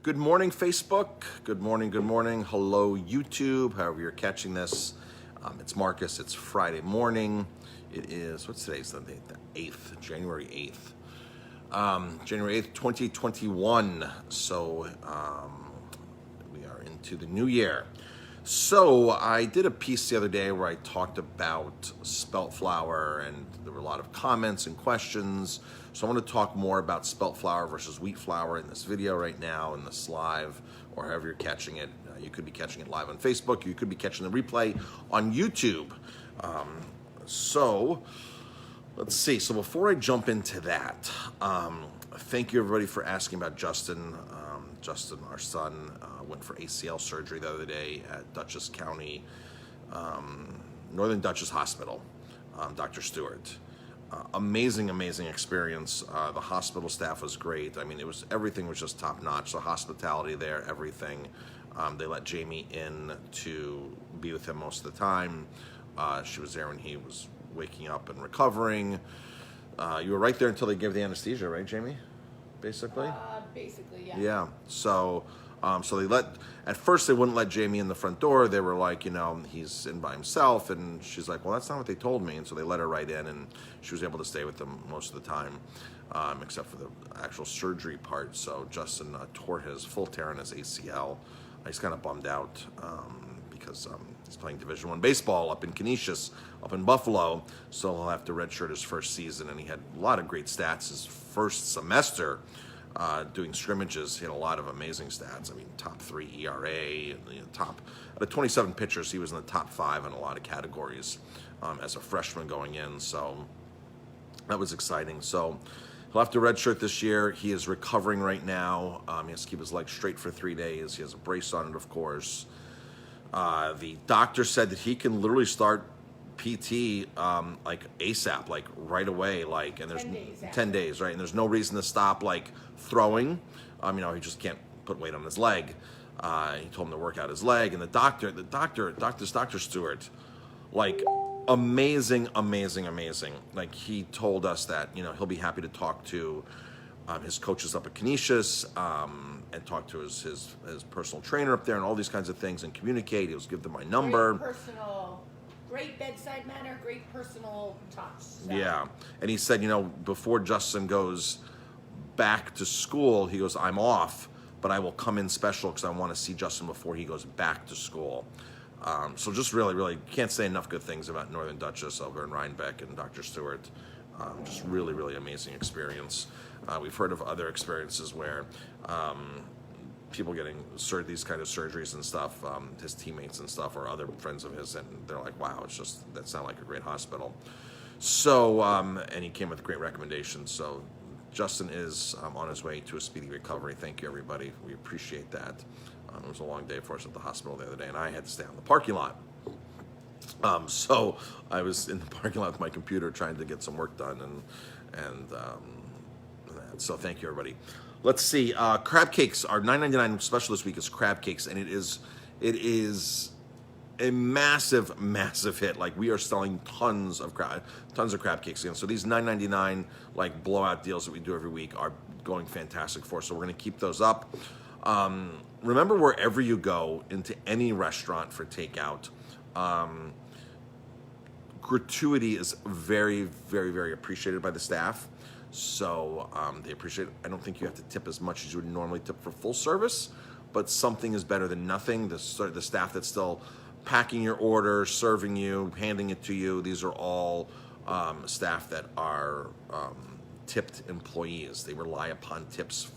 Good morning, Facebook. Good morning, good morning. Hello, YouTube. However you're catching this. It's Marcus. It's Friday morning. It is, what's today's the 8th, January 8th. January 8th, 2021. So we are into the new year. So I did a piece the other day where I talked about spelt flour, and there were a lot of comments and questions. So I want to talk more about spelt flour versus wheat flour in this video right now, in this live, or however you're catching it. You could be catching it live on Facebook. You could be catching the replay on YouTube. So let's see. So before I jump into that, thank you everybody for asking about Justin. Justin, our son, went for ACL surgery the other day at Dutchess County, Northern Dutchess Hospital, Dr. Stewart. Amazing experience. The hospital staff was great. I mean, everything was just top notch. The hospitality there, everything. They let Jamie in to be with him most of the time. She was there when he was waking up and recovering. You were right there until they gave the anesthesia, right, Jamie? Basically? Basically, yeah. Yeah. So at first they wouldn't let Jamie in the front door. They were like, he's in by himself. And she's like, well, that's not what they told me. And so they let her right in, and she was able to stay with them most of the time, except for the actual surgery part. So Justin tore his full tear in his ACL. He's kind of bummed out because he's playing Division I baseball up in Canisius, up in Buffalo. So he'll have to redshirt his first season. And he had a lot of great stats his first semester. Doing scrimmages, he had a lot of amazing stats. I mean, top 3 ERA, and out of 27 pitchers, he was in the top 5 in a lot of categories as a freshman going in. So that was exciting. So he'll have to redshirt this year. He is recovering right now. He has to keep his leg straight for 3 days. He has a brace on it, of course. The doctor said that he can literally start PT like ASAP, like right away, like, and there's 10 days, right? And there's no reason to stop like throwing. He just can't put weight on his leg. He told him to work out his leg, and Dr. Stewart, like amazing. Like he told us that, he'll be happy to talk to his coaches up at Canisius, and talk to his personal trainer up there and all these kinds of things and communicate. He'll give them my number. Great bedside manner, great personal touch. So. Yeah. And he said, before Justin goes back to school, he goes, I'm off, but I will come in special because I want to see Justin before he goes back to school. So just really can't say enough good things about Northern Dutchess over in Rhinebeck and Dr. Stewart. Just really amazing experience. We've heard of other experiences where people getting these kind of surgeries and stuff, his teammates and stuff, or other friends of his, and they're like, wow, that sounds like a great hospital. So, and he came with great recommendations. So Justin is on his way to a speedy recovery. Thank you, everybody. We appreciate that. It was a long day for us at the hospital the other day, and I had to stay on the parking lot. So I was in the parking lot with my computer trying to get some work done, and so thank you, everybody. Let's see. Crab cakes. Our $9.99 special this week is crab cakes, and it is a massive hit. Like, we are selling tons of crab cakes again. So these $9.99 like blowout deals that we do every week are going fantastic for us. So we're going to keep those up. Remember, wherever you go into any restaurant for takeout, gratuity is very appreciated by the staff. So they appreciate it. I don't think you have to tip as much as you would normally tip for full service, but something is better than nothing. The staff that's still packing your order, serving you, handing it to you, these are all staff that are tipped employees. They rely upon tips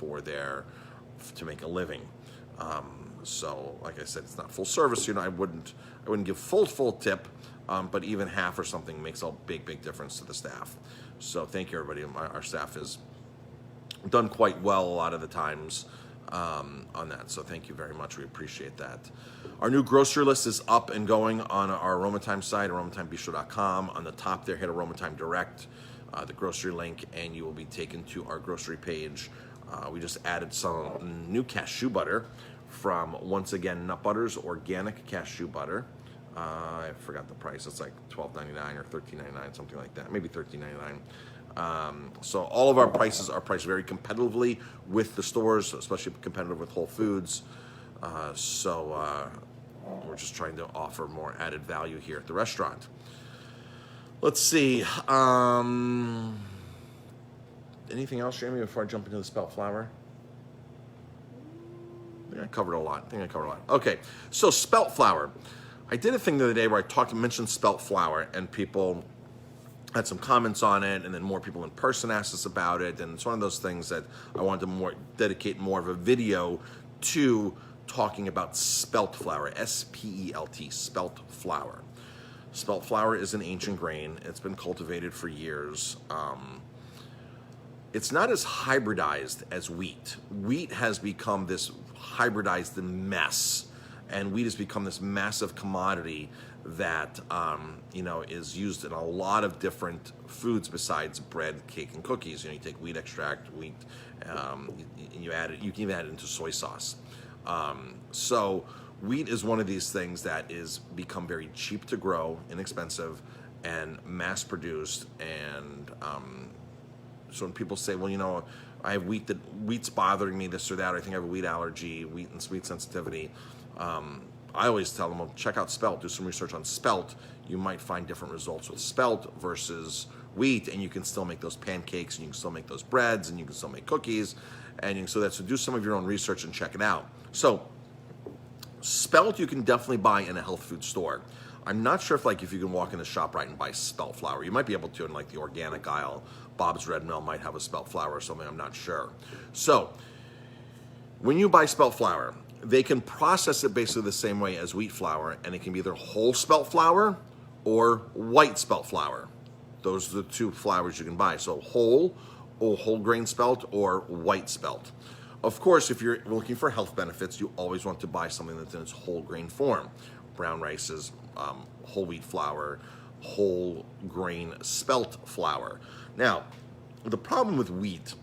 to make a living. So like I said, it's not full service. I wouldn't give full tip, but even half or something makes a big difference to the staff. So thank you, everybody. Our staff has done quite well a lot of the times on that. So thank you very much. We appreciate that. Our new grocery list is up and going on our AromaTime site, aromatimebistro.com. On the top there, hit AromaTime Direct, the grocery link, and you will be taken to our grocery page. We just added some new cashew butter from, once again, Nut Butters Organic Cashew Butter. I forgot the price. It's like $12.99 or $13.99, something like that. Maybe $13.99. So all of our prices are priced very competitively with the stores, especially competitive with Whole Foods. We're just trying to offer more added value here at the restaurant. Let's see. Anything else, Jamie, before I jump into the spelt flour? I think I covered a lot. Okay, so spelt flour. I did a thing the other day where I mentioned spelt flour, and people had some comments on it, and then more people in person asked us about it, and it's one of those things that I wanted to dedicate more of a video to talking about spelt flour, S-P-E-L-T, spelt flour. Spelt flour is an ancient grain. It's been cultivated for years. It's not as hybridized as wheat. Wheat has become this hybridized mess, and wheat has become this massive commodity that is used in a lot of different foods besides bread, cake, and cookies. You take wheat extract, wheat, and you can even add it into soy sauce. So wheat is one of these things that is become very cheap to grow, inexpensive, and mass produced. And so when people say, well, I have wheat's bothering me, this or that, or I think I have a wheat allergy, wheat and sweet sensitivity, I always tell them, well, check out spelt, do some research on spelt. You might find different results with spelt versus wheat, and you can still make those pancakes, and you can still make those breads, and you can still make cookies, and so do some of your own research and check it out. So spelt you can definitely buy in a health food store. I'm not sure if you can walk in the shop right and buy spelt flour. You might be able to in the organic aisle. Bob's Red Mill might have a spelt flour or something, I'm not sure. So when you buy spelt flour, they can process it basically the same way as wheat flour, and it can be either whole spelt flour or white spelt flour. Those are the two flours you can buy. So whole grain spelt or white spelt. Of course, if you're looking for health benefits, you always want to buy something that's in its whole grain form. Brown rices, whole wheat flour, whole grain spelt flour. Now, the problem with wheat,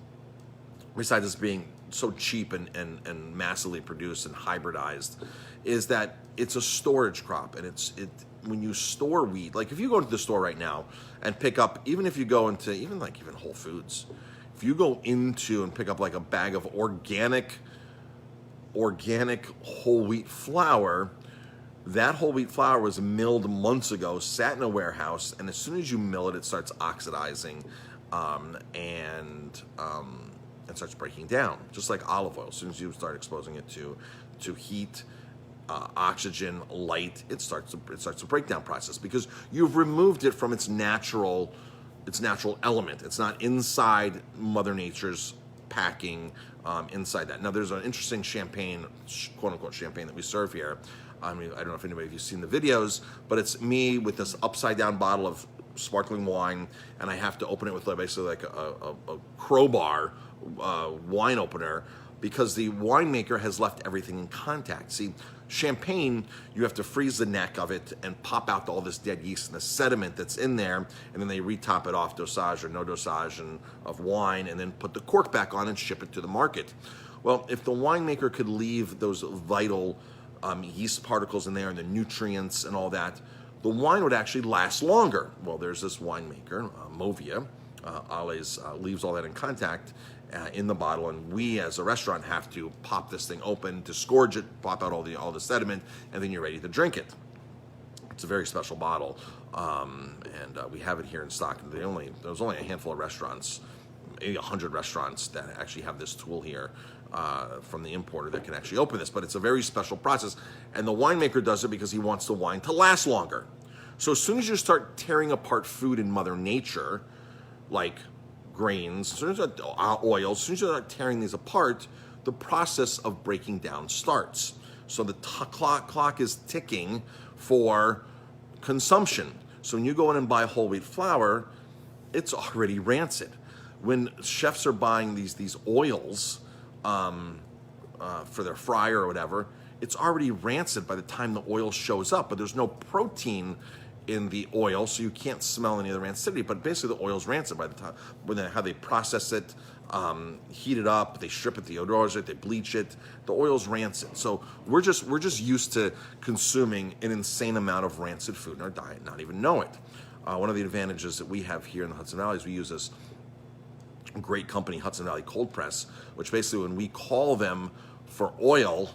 besides it being so cheap and massively produced and hybridized, is that it's a storage crop, and when you store wheat, if you go to the store right now and pick up, even if you go into even Whole Foods, if you go into and pick up a bag of organic whole wheat flour, that whole wheat flour was milled months ago, sat in a warehouse, and as soon as you mill it, it starts oxidizing and starts breaking down, just like olive oil. As soon as you start exposing it to heat, oxygen, light, it starts a breakdown process because you've removed it from its natural element. It's not inside Mother Nature's packing inside that. Now, there's an interesting champagne, quote unquote champagne, that we serve here. I mean, I don't know if anybody of you've seen the videos, but it's me with this upside down bottle of sparkling wine, and I have to open it with basically a crowbar wine opener because the winemaker has left everything in contact. See, champagne, you have to freeze the neck of it and pop out all this dead yeast and the sediment that's in there, and then they retop it off dosage or no dosage of wine, and then put the cork back on and ship it to the market. Well, if the winemaker could leave those vital yeast particles in there and the nutrients and all that, the wine would actually last longer. Well, there's this winemaker, Movia, always leaves all that in contact in the bottle, and we as a restaurant have to pop this thing open, disgorge it, pop out all the sediment, and then you're ready to drink it. It's a very special bottle, and we have it here in stock. There's only a handful of restaurants, maybe 100 restaurants that actually have this tool here from the importer that can actually open this. But it's a very special process, and the winemaker does it because he wants the wine to last longer. So as soon as you start tearing apart food in Mother Nature, like grains, as soon as oils, as soon as you start tearing these apart, the process of breaking down starts. So the clock is ticking for consumption. So when you go in and buy whole wheat flour, it's already rancid. When chefs are buying these oils for their fryer or whatever, it's already rancid by the time the oil shows up, but there's no protein in the oil, so you can't smell any of the rancidity. But basically the oil's rancid by the time, how they process it, heat it up, they strip it, they deodorize it, they bleach it, the oil's rancid. So we're just used to consuming an insane amount of rancid food in our diet, not even know it. One of the advantages that we have here in the Hudson Valley is we use this great company, Hudson Valley Cold Press, which basically when we call them for oil,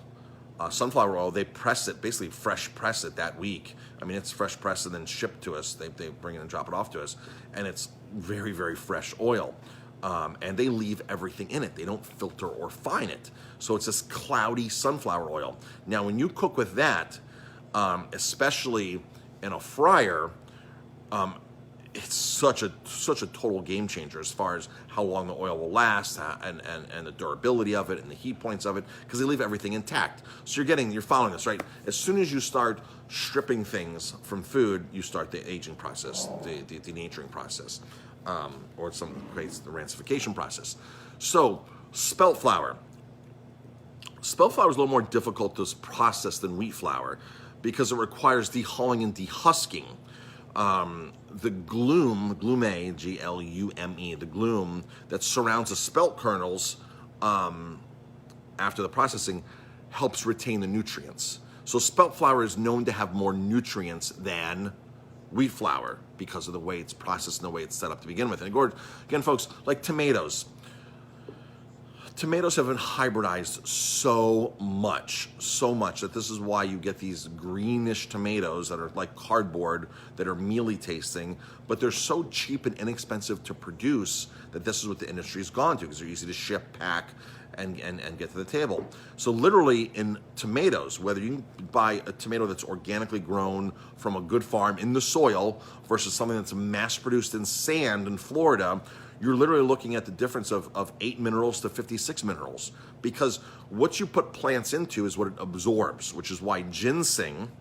sunflower oil, they press it, basically fresh press it that week. I mean, it's fresh pressed and then shipped to us. They bring it and drop it off to us, and it's very, very fresh oil. And they leave everything in it. They don't filter or fine it. So it's this cloudy sunflower oil. Now, when you cook with that, especially in a fryer, it's such a total game changer as far as how long the oil will last and the durability of it and the heat points of it, because they leave everything intact. So you're following this, right? As soon as you start stripping things from food, you start the aging process, the denaturing process, or some creates the rancification process. So spelt flour. Spelt flour is a little more difficult to process than wheat flour because it requires dehulling and dehusking. The glume, Glume, the glume that surrounds the spelt kernels after the processing helps retain the nutrients. So spelt flour is known to have more nutrients than wheat flour because of the way it's processed and the way it's set up to begin with. And again, folks, like tomatoes. Tomatoes have been hybridized so much that this is why you get these greenish tomatoes that are like cardboard, that are mealy tasting, but they're so cheap and inexpensive to produce that this is what the industry's gone to, because they're easy to ship, pack, and get to the table. So literally in tomatoes, whether you buy a tomato that's organically grown from a good farm in the soil versus something that's mass produced in sand in Florida, you're literally looking at the difference of 8 minerals to 56 minerals, because what you put plants into is what it absorbs, which is why ginseng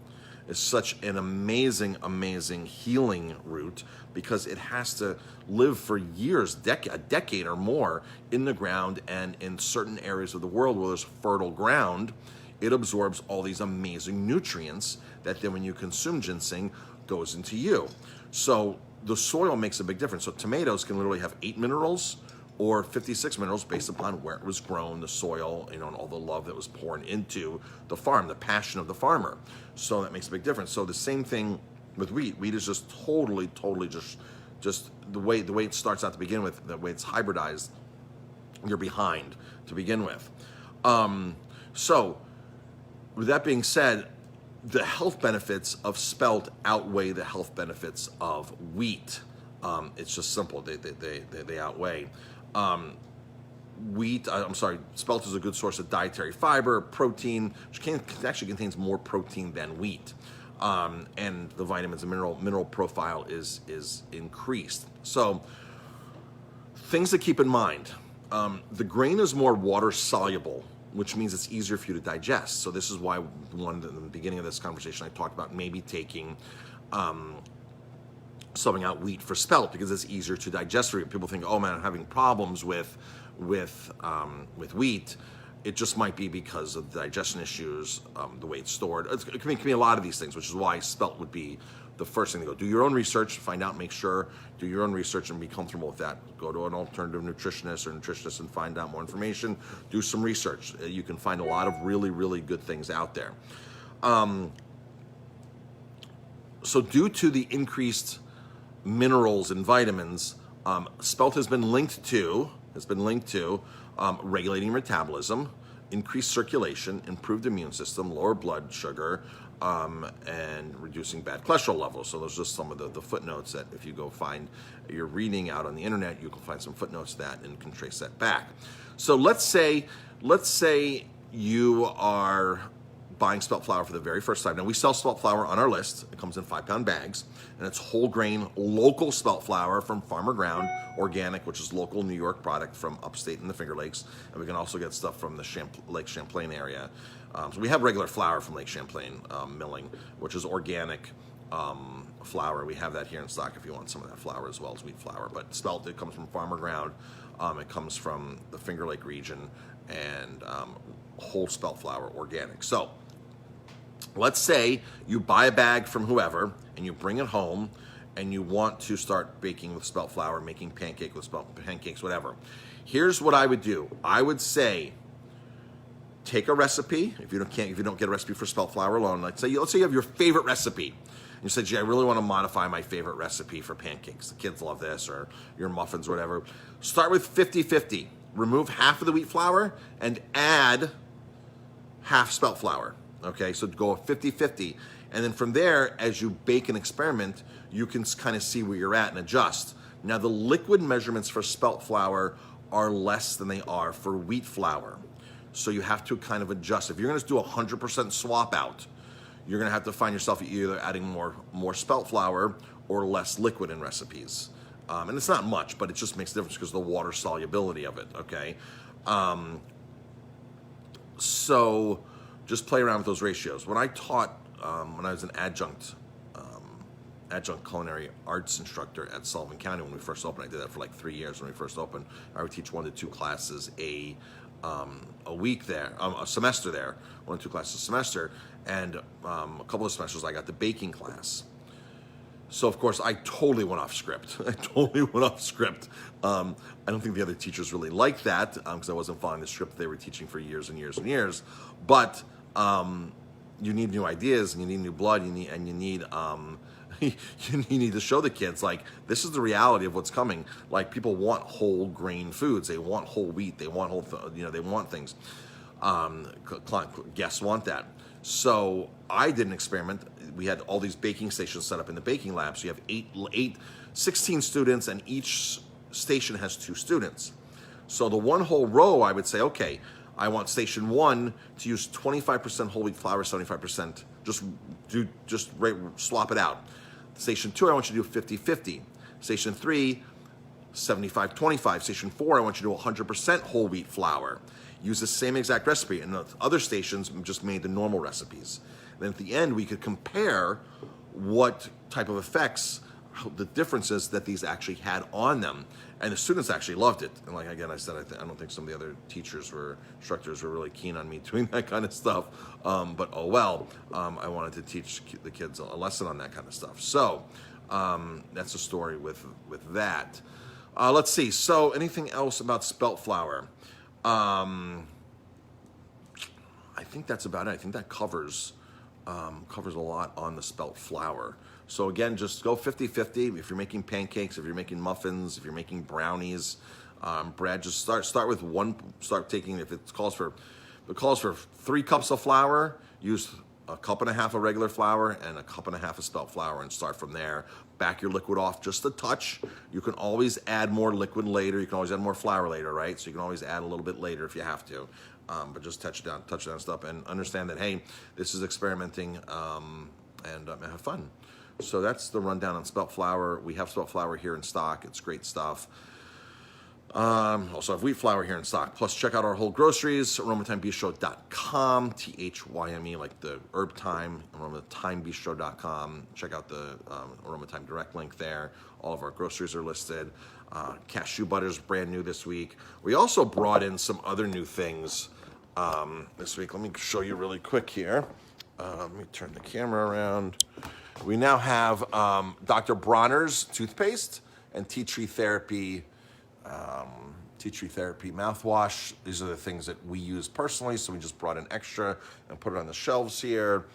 is such an amazing healing root, because it has to live for years, a decade or more in the ground, and in certain areas of the world where there's fertile ground, it absorbs all these amazing nutrients that then when you consume ginseng goes into you. So the soil makes a big difference. So tomatoes can literally have 8 minerals or 56 minerals based upon where it was grown, the soil, and all the love that was poured into the farm, the passion of the farmer. So that makes a big difference. So the same thing with wheat. Wheat is just totally just the way it starts out to begin with, the way it's hybridized, you're behind to begin with. So with that being said, the health benefits of spelt outweigh the health benefits of wheat. It's just simple. They outweigh. Spelt is a good source of dietary fiber, protein, which actually contains more protein than wheat. And the vitamins and mineral profile is increased. So things to keep in mind. The grain is more water soluble, which means it's easier for you to digest. So this is why in the beginning of this conversation I talked about maybe taking subbing out wheat for spelt, because it's easier to digest for you. People think, oh man, I'm having problems with wheat. It just might be because of the digestion issues, the way it's stored. It can be a lot of these things, which is why spelt would be the first thing to go. Do your own research, find out, make sure, do your own research and be comfortable with that. Go to an alternative nutritionist and find out more information. Do some research. You can find a lot of really good things out there. So due to the increased minerals and vitamins, spelt has been linked to regulating metabolism, increased circulation, improved immune system, lower blood sugar, and reducing bad cholesterol levels. So those are just some of the footnotes that if you go find your reading out on the internet, you can find some footnotes to that and can trace that back. So let's say you are buying spelt flour for the very first time. Now we sell spelt flour on our list. It comes in 5-pound bags, and it's whole grain, local spelt flour from Farmer Ground, organic, which is local New York product from upstate in the Finger Lakes. And we can also get stuff from the Lake Champlain area. So we have regular flour from Lake Champlain milling, which is organic flour. We have that here in stock if you want some of that flour as well as wheat flour. But spelt, it comes from Farmer Ground. It comes from the Finger Lake region, and whole spelt flour, organic. So let's say you buy a bag from whoever and you bring it home and you want to start baking with spelt flour, making pancakes, whatever. Here's what I would do. I would say take a recipe. If you don't get a recipe for spelt flour alone, let's say you have your favorite recipe. And you say, gee, I really want to modify my favorite recipe for pancakes. The kids love this, or your muffins or whatever. Start with 50-50. Remove half of the wheat flour and add half spelt flour. Okay, so go 50-50. And then from there, as you bake and experiment, you can kind of see where you're at and adjust. Now, the liquid measurements for spelt flour are less than they are for wheat flour. So you have to kind of adjust. If you're going to do 100% swap out, you're going to have to find yourself either adding more spelt flour or less liquid in recipes. And it's not much, but it just makes a difference because of the water solubility of it, okay? So just play around with those ratios. When I taught, when I was an adjunct culinary arts instructor at Sullivan County when we first opened, I did that for like 3 years when we first opened. I would teach 1 to 2 classes a week there, a semester there, 1 to 2 classes a semester, and a couple of semesters I got the baking class. So of course I totally went off script. I don't think the other teachers really liked that because I wasn't following the script they were teaching for years and years and years. But you need new ideas and you need new blood. You need you need to show the kids like this is the reality of what's coming. Like people want whole grain foods. They want whole wheat. They want they want things. Guests want that. So I did an experiment. We had all these baking stations set up in the baking lab. So you have 16 students, and each station has 2 students. So the one whole row, I would say, okay, I want station 1 to use 25% whole wheat flour, 75%. Just swap it out. Station 2, I want you to do 50-50. Station 3, 75-25. Station 4, I want you to do 100% whole wheat flour. Use the same exact recipe, and the other stations just made the normal recipes. Then at the end, we could compare what type of effects, the differences that these actually had on them. And the students actually loved it. And like, again, I said, I don't think some of the other instructors were really keen on me doing that kind of stuff. But oh well, I wanted to teach the kids a lesson on that kind of stuff. So that's the story with that. Let's see. So anything else about spelt flour? I think that's about it. I think that covers a lot on the spelt flour. So again, just go 50-50. If you're making pancakes, if you're making muffins, if you're making brownies, bread, just start with one. Start taking, if it calls for 3 cups of flour, use 1.5 cups of regular flour and 1.5 cups of spelt flour, and start from there. Back your liquid off just a touch. You can always add more liquid later. You can always add more flour later, right? So you can always add a little bit later if you have to. But just touch down stuff, and understand that, hey, this is experimenting, and have fun. So that's the rundown on spelt flour. We have spelt flour here in stock. It's great stuff. Also have wheat flour here in stock. Plus, check out our whole groceries, aromatimebistro.com, THYME, like the herb thyme, aromatimebistro.com. Check out the Aromatime direct link there. All of our groceries are listed. Cashew butter is brand new this week. We also brought in some other new things this week. Let me show you really quick here. Let me turn the camera around. We now have Dr. Bronner's toothpaste and tea tree therapy mouthwash. These are the things that we use personally, so we just brought in extra and put it on the shelves here.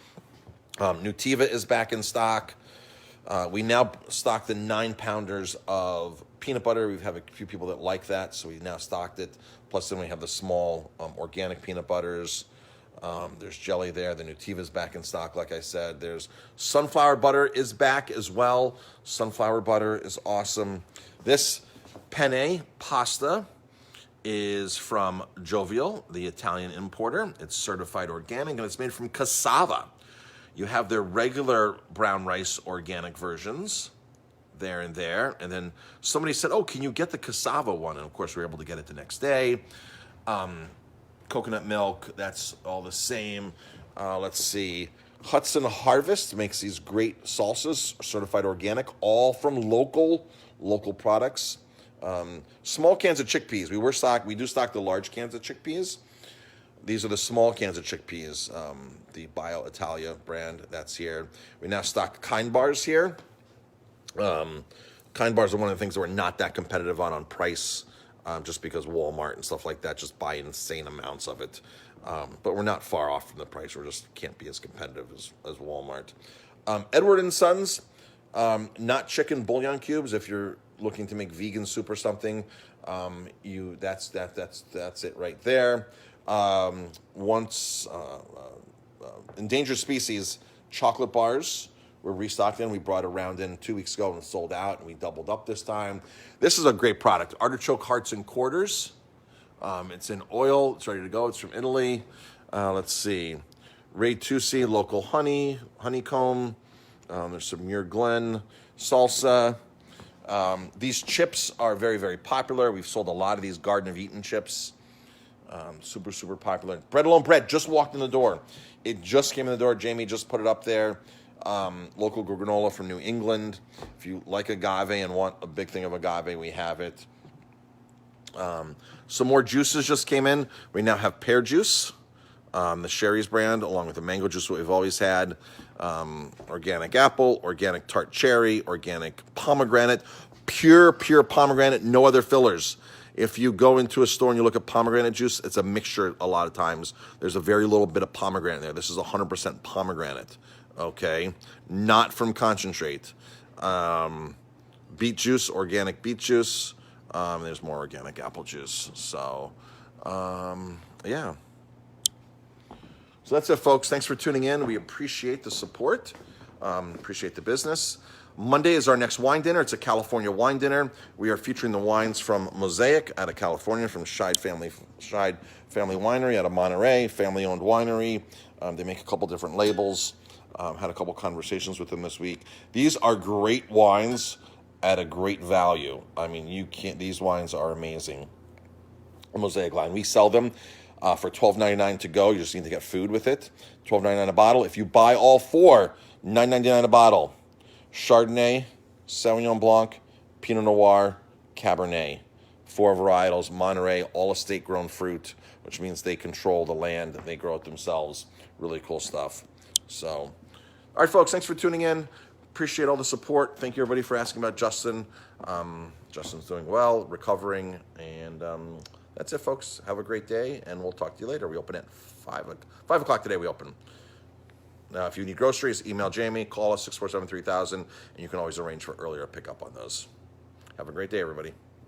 Nutiva is back in stock. We now stock the 9-pounders of peanut butter. We have a few people that like that, so we now stocked it. Plus, then we have the small organic peanut butters. There's jelly there. The Nutiva is back in stock, like I said. There's sunflower butter is back as well. Sunflower butter is awesome. This penne pasta is from Jovial, the Italian importer. It's certified organic, and it's made from cassava. You have their regular brown rice organic versions there. And then somebody said, oh, can you get the cassava one? And of course, we were able to get it the next day. Coconut milk, that's all the same. Let's see. Hudson Harvest makes these great salsas, certified organic, all from local products. Small cans of chickpeas. We do stock the large cans of chickpeas. These are the small cans of chickpeas, the Bio Italia brand, that's here. We now stock Kind bars here. Kind bars are one of the things that we're not that competitive on price, just because Walmart and stuff like that just buy insane amounts of it. But we're not far off from the price. We just can't be as competitive as Walmart. Edward and Sons, not chicken bouillon cubes. If you're looking to make vegan soup or something, that's it right there. Once endangered species chocolate bars were restocked in. We brought a round in 2 weeks ago and sold out, and we doubled up this time. This is a great product. Artichoke hearts and quarters. It's in oil. It's ready to go. It's from Italy. Let's see. Ray Tusi, local honeycomb. There's some Muir Glen salsa. These chips are very, very popular. We've sold a lot of these Garden of Eden chips. Super, super popular. Bread Alone Bread just walked in the door. It just came in the door. Jamie just put it up there. Local granola from New England. If you like agave and want a big thing of agave, we have it. Some more juices just came in. We now have pear juice, the Sherry's brand, along with the mango juice that we've always had. Organic apple, organic tart cherry, organic pomegranate, pure pomegranate, no other fillers. If you go into a store and you look at pomegranate juice, it's a mixture a lot of times. There's a very little bit of pomegranate there. This is 100% pomegranate, okay? Not from concentrate. Beet juice, organic beet juice. There's more organic apple juice. So, yeah. So that's it, folks. Thanks for tuning in. We appreciate the support. Appreciate the business. Monday is our next wine dinner. It's a California wine dinner. We are featuring the wines from Mosaic out of California, from Scheid Family Winery out of Monterey, family-owned winery. They make a couple different labels. Had a couple conversations with them this week. These are great wines at a great value. I mean, these wines are amazing. A Mosaic line. We sell them for $12.99 to go. You just need to get food with it. $12.99 a bottle. If you buy all four, $9.99 a bottle. Chardonnay, Sauvignon Blanc, Pinot Noir, Cabernet. 4 varietals, Monterey, all estate-grown fruit, which means they control the land and they grow it themselves. Really cool stuff. So, all right, folks, thanks for tuning in. Appreciate all the support. Thank you, everybody, for asking about Justin. Justin's doing well, recovering, and that's it, folks. Have a great day, and we'll talk to you later. We open at 5 o'clock today. We open. Now, if you need groceries, email Jamie, call us 647-3000, and you can always arrange for earlier pickup on those. Have a great day, everybody.